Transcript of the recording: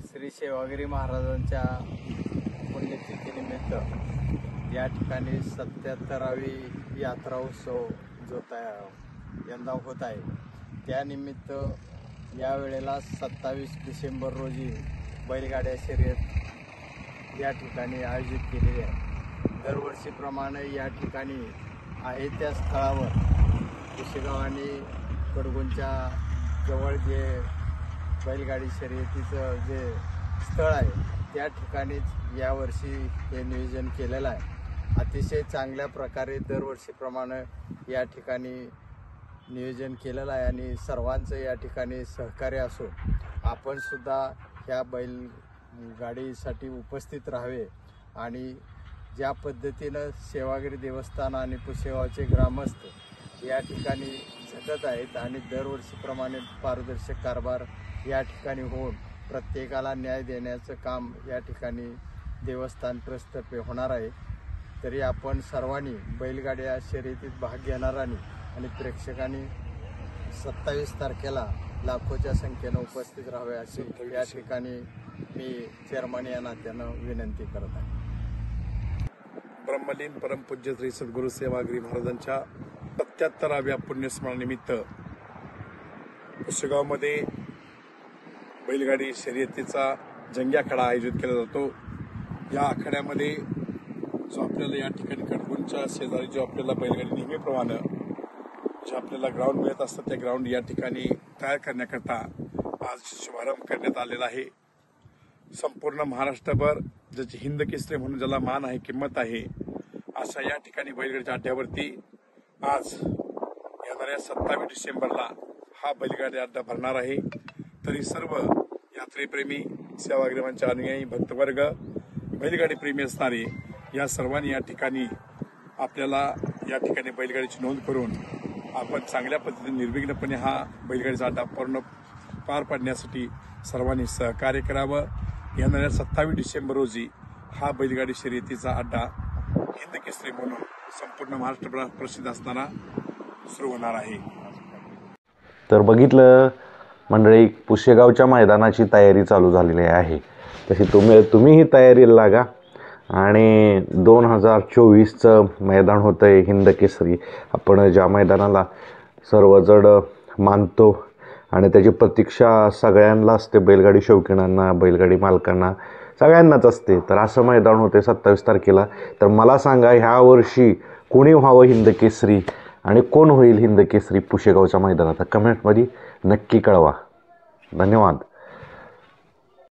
श्री सेवागिरी महाराजांच्या पुण्यतिथीनिमित्त या ठिकाणी 77वी यात्रा उत्सव जो यंदा होत आहे, त्यानिमित्त यावेळेला 27 डिसेंबर रोजी बैलगाड्या शर्यत या ठिकाणी आयोजित केलेली आहे। दरवर्षीप्रमाणे या ठिकाणी आहे त्या स्थळावर पुशेगाव आणि कडगुंच्या जवळ जे बैलगाडी शर्यतीचं जे स्थळ आहे त्या ठिकाणीच यावर्षी हे नियोजन केलेलं आहे। अतिशय चांगल्या प्रकारे दरवर्षीप्रमाणे या ठिकाणी नियोजन केलेलं आहे आणि सर्वांचं या ठिकाणी सहकार्य असून आपण सुद्धा ह्या बैलगाडीसाठी उपस्थित राहावे आणि ज्या पद्धतीनं सेवागिरी देवस्थान आणि पुशेगावचे ग्रामस्थ या ठिकाणी झटत आहेत आणि दरवर्षीप्रमाणे पारदर्शक कारभार या ठिकाणी होऊन प्रत्येकाला न्याय देण्याचं काम या ठिकाणी देवस्थान ट्रस्टतर्फे होणार आहे। तरी आपण सर्वांनी बैलगाड्या शर्यतीत भाग घेणाऱ्यांनी आणि प्रेक्षकांनी 27 तारखेला लाखोच्या संख्येनं उपस्थित राहावे अशी या ठिकाणी मी चेअरमन या नात्यानं विनंती करत आहे। ब्रह्मलीन परमपूज्य श्री सद्गुरू सेवागिरी महाराजांच्या 77व्या पुण्यस्मरणानिमित्त पुशेगावमध्ये बैलगाडी शर्यतीचा जंगी आखाडा आयोजित केला जातो। या आखाड्यामध्ये जो आपल्याला या ठिकाणी कडगुंच्या शेजारी जो आपल्याला बैलगाडी नेहमीप्रमाणे जे आपल्याला ग्राउंड मिळत असतात त्या ग्राउंड या ठिकाणी तयार करण्याकरता आज शुभारंभ करण्यात आलेला आहे। संपूर्ण महाराष्ट्रभर ज्याची हिंद केसरी म्हणून ज्याला मान आहे, किंमत आहे, अशा या ठिकाणी बैलगाडीच्या अड्ड्यावरती आज येणाऱ्या 27 डिसेंबरला हा बैलगाडी अड्डा भरणार आहे। तरी सर्व यात्रेप्रेमी, सेवागिरीवांच्या अनुयायी, भक्तवर्ग, बैलगाडी प्रेमी असणारे या सर्वांनी या ठिकाणी आपल्याला या ठिकाणी बैलगाडीची नोंद करून आपण चांगल्या पद्धतीने निर्विघ्नपणे हा बैलगाडीचा अड्डा पार पाडण्यासाठी सर्वांनी सहकार्य करावं। येणाऱ्या 27 डिसेंबर रोजी हा बैलगाडी शर्यतीचा अड्डा हिंद केसरी म्हणून संपूर्ण महाराष्ट्रभरात प्रसिद्ध असणारा सुरू होणार आहे। तर बघितलं मंडळी, पुशेगावच्या मैदानाची तयारी चालू झालेली आहे। तशी तुम्हीही तयारीला लागा आणि 2024चं मैदान होतं आहे हिंद केसरी। आपण ज्या मैदानाला सर्वजण मानतो आणि त्याची प्रतीक्षा सगळ्यांना असते, बैलगाडी शौकीनांना, बैलगाडी मालकांना, सगळ्यांनाच असते। तर असं मैदान होते 27 तारखेला। तर मला सांगा, ह्या वर्षी कोणी व्हावं हिंद केसरी आणि कोण होईल हिंद केसरी पुशेगावच्या मैदानात? कमेंटमध्ये नक्की कळवा। धन्यवाद।